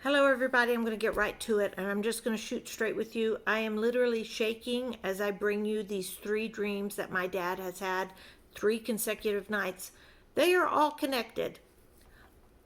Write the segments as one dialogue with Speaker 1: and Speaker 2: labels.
Speaker 1: Hello, everybody. I'm going to get right to it, and I'm just going to shoot straight with you. I am literally shaking as I bring you these three dreams that my dad has had 3 consecutive nights. They are all connected.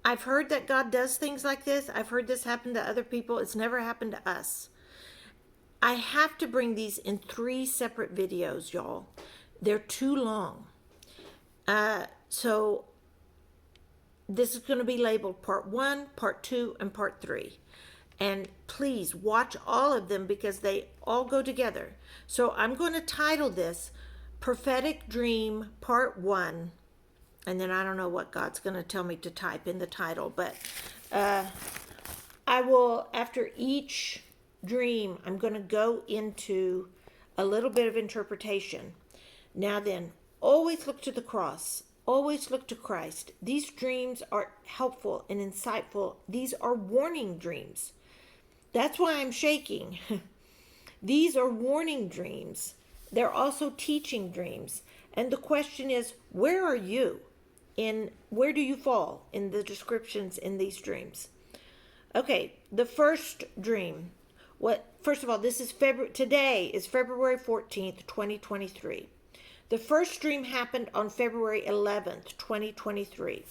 Speaker 1: I've heard that God does things like this. I've heard this happen to other people. It's never happened to us. I have to bring these in 3 separate videos, y'all. They're too long. So this is going to be labeled part 1, part 2, and part 3. And please watch all of them because they all go together. So I'm going to title this Prophetic Dream Part 1. And then I don't know what God's going to tell me to type in the title. But I will, after each dream, I'm going to go into a little bit of interpretation. Now then, always look to the cross. Always look to Christ. These dreams are helpful and insightful. These are warning dreams. That's why I'm shaking. These are warning dreams. They're also teaching dreams. And the question is, where are you? Where do you fall in the descriptions in these dreams? Okay, the first dream. First of all, today is February 14th, 2023. The first dream happened on February 11th, 2023.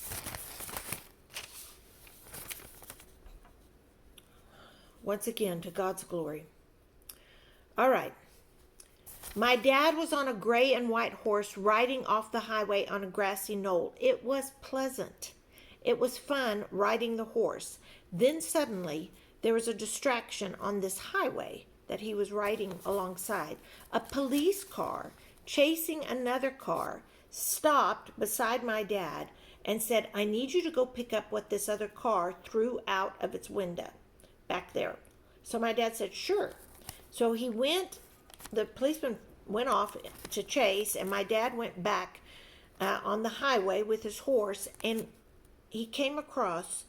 Speaker 1: Once again, to God's glory. All right. My dad was on a gray and white horse riding off the highway on a grassy knoll. It was pleasant. It was fun riding the horse. Then suddenly, there was a distraction on this highway that he was riding alongside. A police car chasing another car stopped beside my dad and said, "I need you to go pick up what this other car threw out of its window back there." So my dad said, "Sure." So the policeman went off to chase, and my dad went back on the highway with his horse, and he came across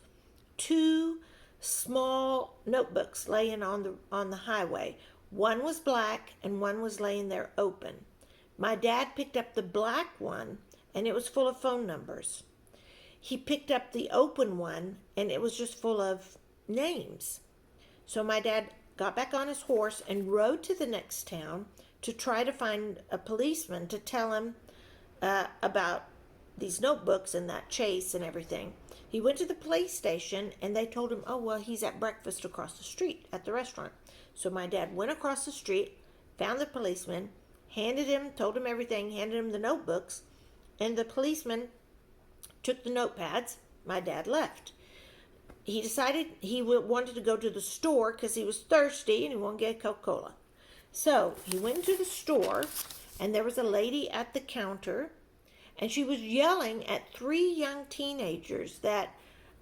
Speaker 1: 2 small notebooks laying on the highway. One was black and one was laying there open. My dad picked up the black one, and it was full of phone numbers. He picked up the open one, and it was just full of names. So my dad got back on his horse and rode to the next town to try to find a policeman to tell him about these notebooks and that chase and everything. He went to the police station, and they told him, "Oh, well, he's at breakfast across the street at the restaurant." So my dad went across the street, found the policeman, told him everything, handed him the notebooks, and the policeman took the notepads. My dad left. He decided he wanted to go to the store because he was thirsty and he wanted to get Coca-Cola. So he went to the store, and there was a lady at the counter, and she was yelling at 3 young teenagers that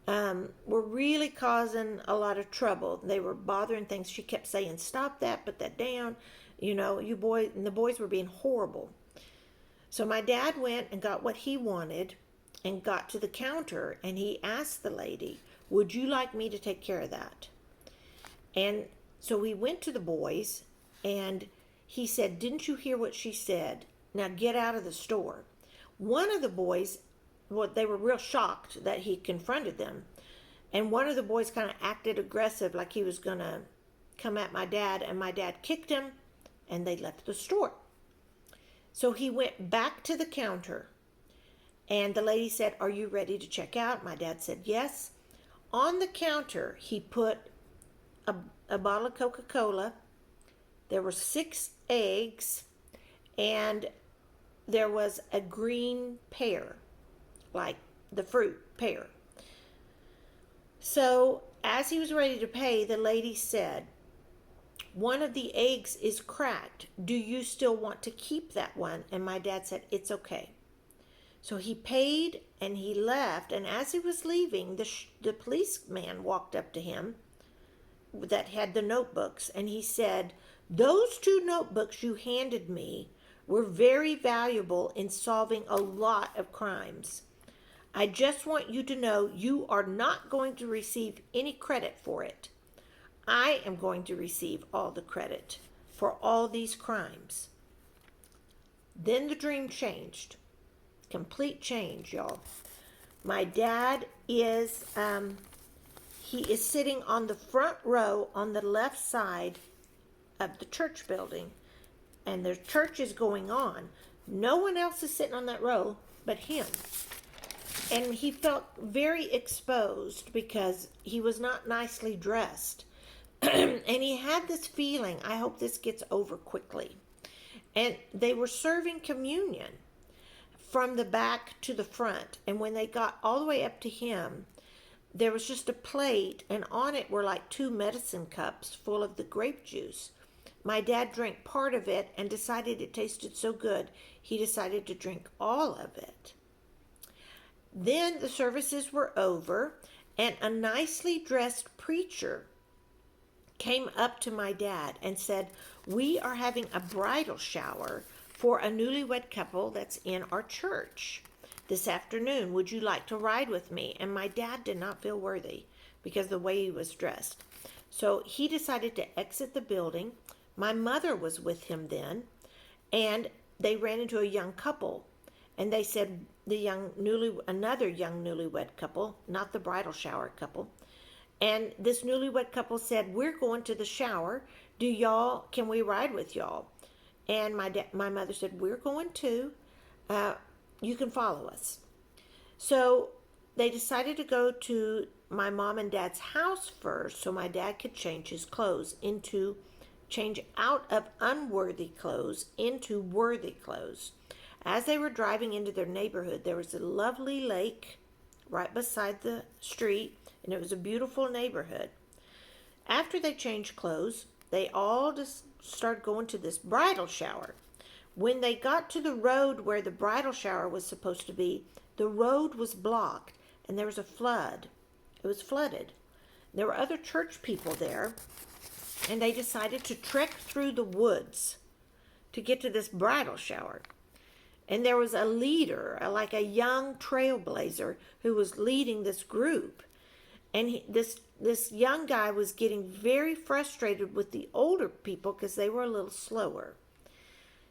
Speaker 1: were really causing a lot of trouble. They were bothering things. She kept saying, "Stop that, put that down. You boys," and the boys were being horrible. So my dad went and got what he wanted and got to the counter, and he asked the lady, "Would you like me to take care of that?" And so he went to the boys, and he said, "Didn't you hear what she said? Now get out of the store." One of the boys, they were real shocked that he confronted them. And one of the boys kind of acted aggressive, like he was going to come at my dad, and my dad kicked him, and they left the store. So he went back to the counter, and the lady said, "Are you ready to check out?" My dad said, "Yes." On the counter, he put a bottle of Coca-Cola. There were 6 eggs, and there was a green pear, like the fruit pear. So as he was ready to pay, the lady said, "One of the eggs is cracked. Do you still want to keep that one?" And my dad said, "It's okay." So he paid and he left. And as he was leaving, the policeman walked up to him that had the notebooks, and he said, "Those 2 notebooks you handed me were very valuable in solving a lot of crimes. I just want you to know you are not going to receive any credit for it. I am going to receive all the credit for all these crimes." Then the dream changed. Complete change, y'all. My dad is he is sitting on the front row on the left side of the church building, and the church is going on. No one else is sitting on that row but him. And he felt very exposed because he was not nicely dressed. And he had this feeling, I hope this gets over quickly. And they were serving communion from the back to the front. And when they got all the way up to him, there was just a plate, and on it were like 2 medicine cups full of the grape juice. My dad drank part of it and decided it tasted so good, he decided to drink all of it. Then the services were over, and a nicely dressed preacher came up to my dad and said, "We are having a bridal shower for a newlywed couple that's in our church this afternoon. Would you like to ride with me?" And my dad did not feel worthy because of the way he was dressed. So he decided to exit the building. My mother was with him then, and they ran into a young couple. And they said, another young newlywed couple, not the bridal shower couple. And this newlywed couple said, "We're going to the shower. Can we ride with y'all?" And my mother said, "We're going too. You can follow us." So they decided to go to my mom and dad's house first so my dad could change his clothes change out of unworthy clothes into worthy clothes. As they were driving into their neighborhood, there was a lovely lake right beside the street, and it was a beautiful neighborhood. After they changed clothes, they all just started going to this bridal shower. When they got to the road where the bridal shower was supposed to be, the road was blocked, and there was a flood. It was flooded. There were other church people there, and they decided to trek through the woods to get to this bridal shower. And there was a leader, like a young trailblazer, who was leading this group. And this young guy was getting very frustrated with the older people because they were a little slower.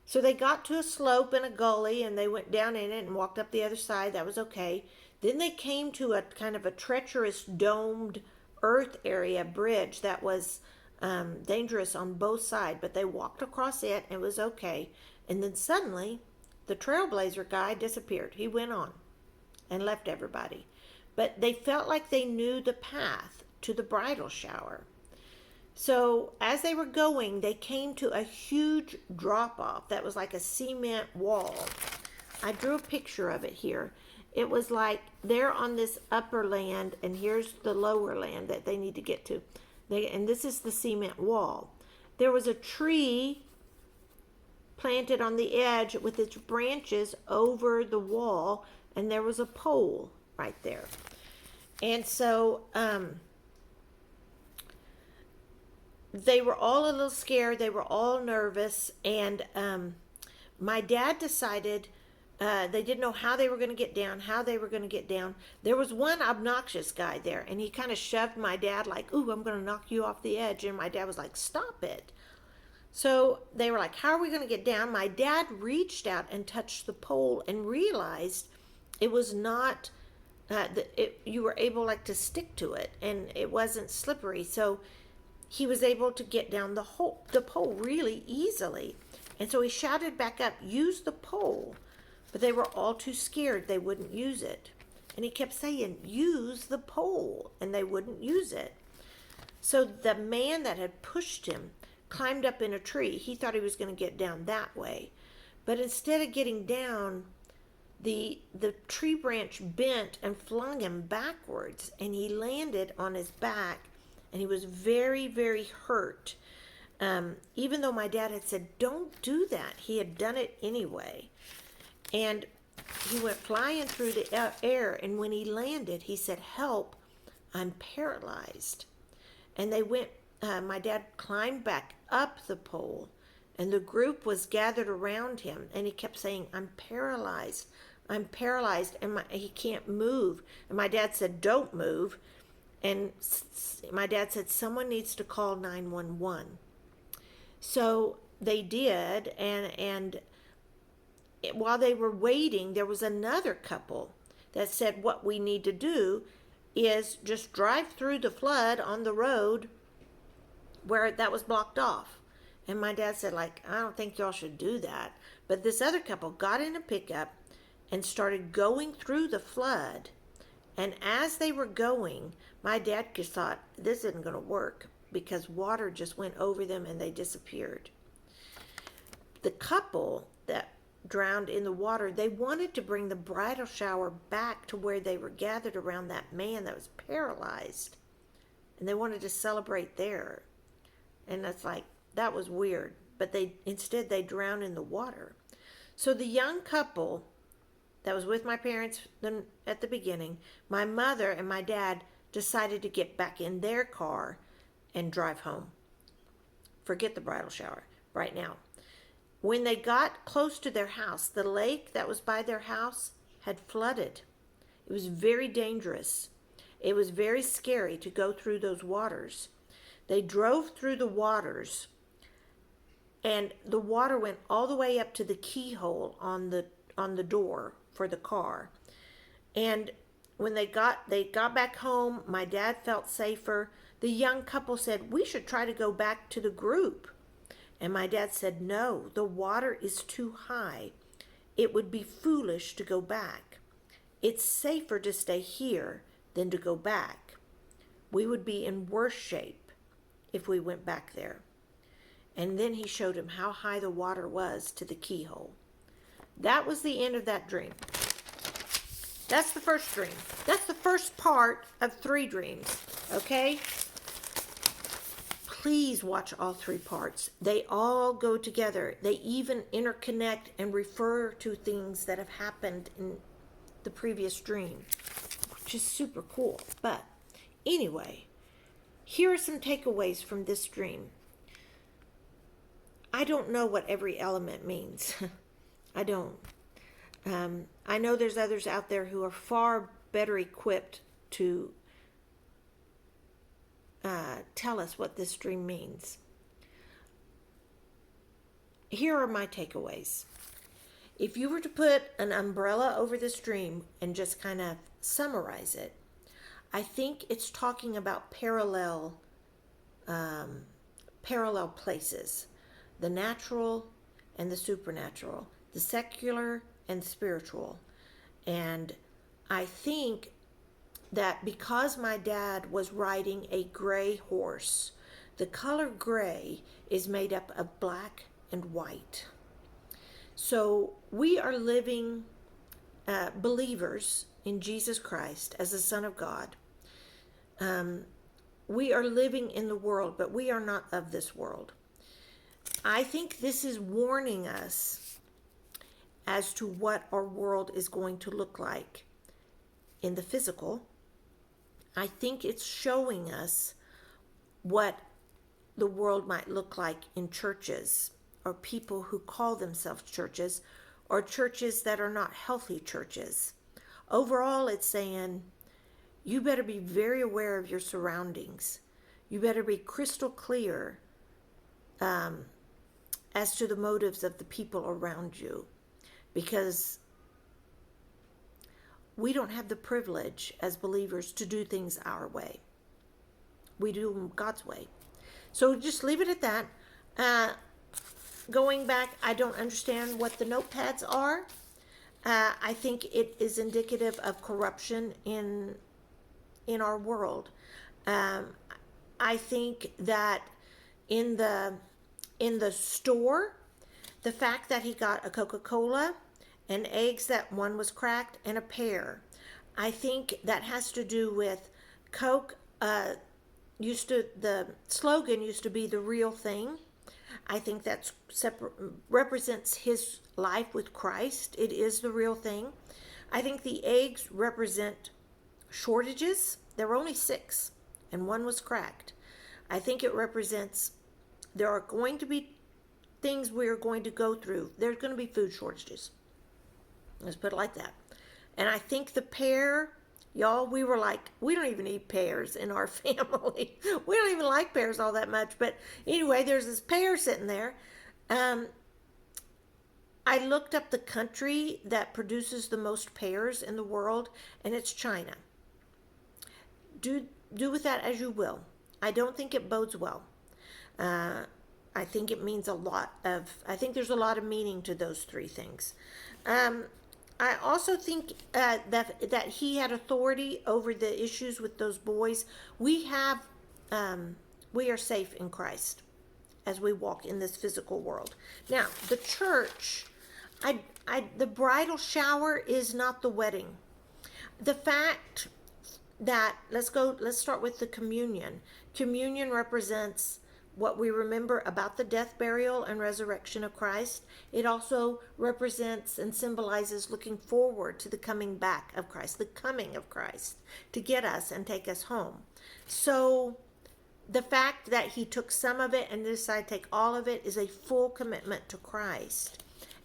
Speaker 1: So they got to a slope and a gully, and they went down in it and walked up the other side. That was okay. Then they came to a kind of a treacherous domed earth area bridge that was dangerous on both sides, but they walked across it and it was okay. And then suddenly the trailblazer guy disappeared. He went on and left everybody. But they felt like they knew the path to the bridal shower. So as they were going, they came to a huge drop-off that was like a cement wall. I drew a picture of it here. It was like they're on this upper land, and here's the lower land that they need to get to. And this is the cement wall. There was a tree planted on the edge with its branches over the wall, and there was a pole right there. And so they were all a little scared. They were all nervous, and my dad decided they didn't know how they were going to get down. There was one obnoxious guy there, and he kind of shoved my dad like, "Ooh, I'm going to knock you off the edge." And my dad was like, "Stop it." So they were like, "How are we going to get down?" My dad reached out and touched the pole and realized it was not, you were able like to stick to it, and it wasn't slippery. So he was able to get down the pole really easily. And so he shouted back up, "Use the pole." But they were all too scared. They wouldn't use it. And he kept saying, "Use the pole." And they wouldn't use it. So the man that had pushed him climbed up in a tree. He thought he was going to get down that way. But instead of getting down, the tree branch bent and flung him backwards. And he landed on his back. And he was very, very hurt. Even though my dad had said, "Don't do that," he had done it anyway. And he went flying through the air, and when he landed, he said, "Help, I'm paralyzed." And they went, my dad climbed back up the pole, and the group was gathered around him, and he kept saying, "I'm paralyzed, I'm paralyzed," and he can't move. And my dad said, "Don't move." And my dad said, "Someone needs to call 911. So they did, and while they were waiting, there was another couple that said, "What we need to do is just drive through the flood on the road where that was blocked off. And my dad said, like, I don't think y'all should do that. But this other couple got in a pickup and started going through the flood. And as they were going, my dad just thought, this isn't going to work, because water just went over them and they disappeared. The couple that drowned in the water, they wanted to bring the bridal shower back to where they were gathered around that man that was paralyzed. And they wanted to celebrate there. And that's like, that was weird. But instead they drowned in the water. So the young couple that was with my parents at the beginning, my mother and my dad decided to get back in their car and drive home. Forget the bridal shower right now. When they got close to their house, the lake that was by their house had flooded. It was very dangerous. It was very scary to go through those waters. They drove through the waters, and the water went all the way up to the keyhole on the door for the car. And when they got back home, my dad felt safer. The young couple said, we should try to go back to the group. And my dad said, no, the water is too high. It would be foolish to go back. It's safer to stay here than to go back. We would be in worse shape if we went back there. And then he showed him how high the water was to the keyhole. That was the end of that dream. That's the first dream. That's the first part of 3 dreams, okay? Please watch all 3 parts. They all go together. They even interconnect and refer to things that have happened in the previous dream, which is super cool. But anyway, here are some takeaways from this dream. I don't know what every element means. I don't. I know there's others out there who are far better equipped to tell us what this dream means. Here are my takeaways. If you were to put an umbrella over this dream and just kind of summarize it, I think it's talking about parallel places, the natural and the supernatural, the secular and spiritual. And I think that because my dad was riding a gray horse, the color gray is made up of black and white. So we are living believers in Jesus Christ as the Son of God. We are living in the world, but we are not of this world. I think this is warning us as to what our world is going to look like in the physical. I think it's showing us what the world might look like in churches, or people who call themselves churches, or churches that are not healthy churches. Overall, it's saying, you better be very aware of your surroundings. You better be crystal clear as to the motives of the people around you, because we don't have the privilege as believers to do things our way. We do them God's way. So just leave it at that. Going back, I don't understand what the notepads are. I think it is indicative of corruption in our world. I think that in the store, the fact that he got a Coca-Cola and eggs, that one was cracked, and a pear, I think that has to do with Coke. The slogan used to be the real thing. I think that represents his life with Christ. It is the real thing. I think the eggs represent shortages. There were only 6, and one was cracked. I think it represents there are going to be things we are going to go through. There's going to be food shortages. Let's put it like that. And I think the pear, y'all, we were like, we don't even eat pears in our family. We don't even like pears all that much. But anyway, there's this pear sitting there. I looked up the country that produces the most pears in the world, and it's China. do with that as you will. I don't think it bodes well. I think it means I think there's a lot of meaning to those three things. I also think that he had authority over the issues with those boys. We are safe in Christ as we walk in this physical world. Now, the church, the bridal shower is not the wedding. The fact that, let's start with the communion. Communion represents what we remember about the death, burial, and resurrection of Christ. It also represents and symbolizes looking forward to the coming back of Christ, the coming of Christ to get us and take us home. So the fact that he took some of it and decided to take all of it is a full commitment to Christ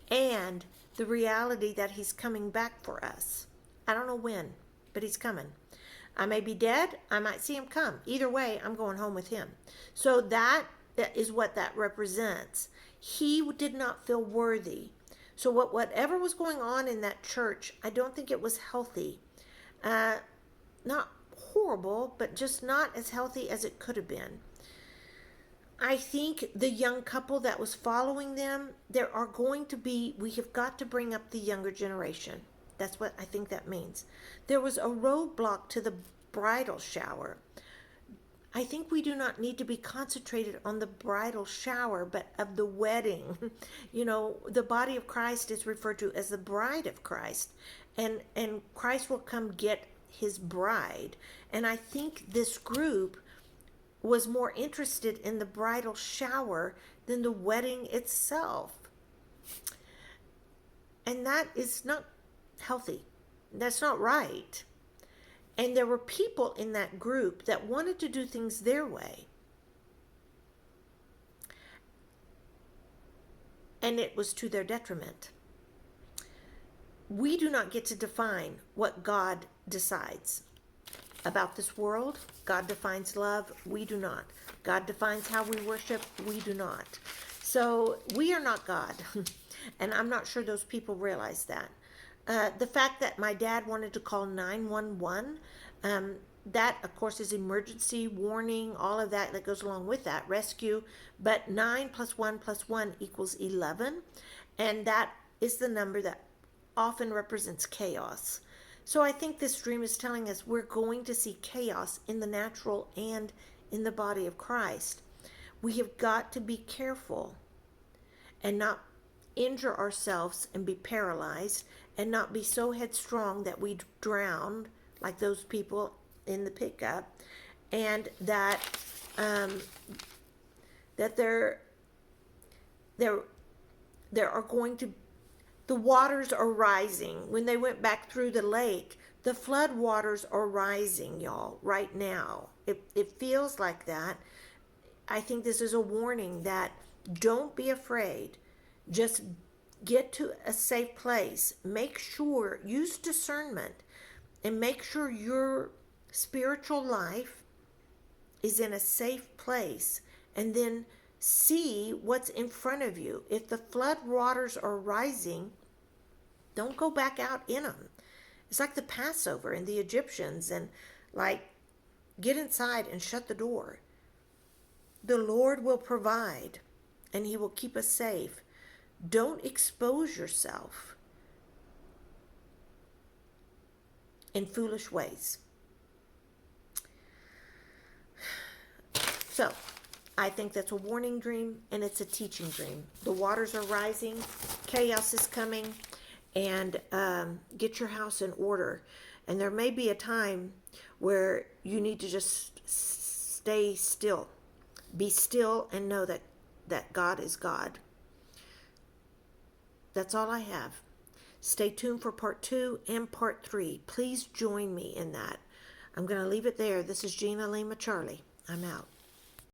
Speaker 1: and the reality that he's coming back for us. I don't know when, but he's coming. I may be dead. I might see him come. Either way, I'm going home with him. So that is what that represents. He did not feel worthy. So whatever was going on in that church, I don't think it was healthy. Not horrible, but just not as healthy as it could have been. I think the young couple that was following them, we have got to bring up the younger generation. That's what I think that means. There was a roadblock to the bridal shower. I think we do not need to be concentrated on the bridal shower, but of the wedding. The body of Christ is referred to as the bride of Christ, and Christ will come get his bride. And I think this group was more interested in the bridal shower than the wedding itself. And that is not healthy. That's not right. And there were people in that group that wanted to do things their way. And it was to their detriment. We do not get to define what God decides about this world. God defines love. We do not. God defines how we worship. We do not. So we are not God. And I'm not sure those people realize that. The fact that my dad wanted to call 911, that of course is emergency warning, all of that goes along with that, rescue. But 9 + 1 + 1 = 11. And that is the number that often represents chaos. So I think this dream is telling us we're going to see chaos in the natural and in the body of Christ. We have got to be careful and not injure ourselves and be paralyzed and not be so headstrong that we drown like those people in the pickup, and that there are going to, the waters are rising. When they went back through the lake, the flood waters are rising, y'all, right now. It feels like that. I think this is a warning that don't be afraid. Just get to a safe place. Make sure, use discernment, and make sure your spiritual life is in a safe place. And then see what's in front of you. If the flood waters are rising, don't go back out in them. It's like the Passover and the Egyptians, and get inside and shut the door. The Lord will provide, and he will keep us safe. Don't expose yourself in foolish ways. So, I think that's a warning dream, and it's a teaching dream. The waters are rising, chaos is coming, and get your house in order. And there may be a time where you need to just stay still. Be still and know that God is God. That's all I have. Stay tuned for part 2 and part 3. Please join me in that. I'm going to leave it there. This is Gina Lima Charlie. I'm out.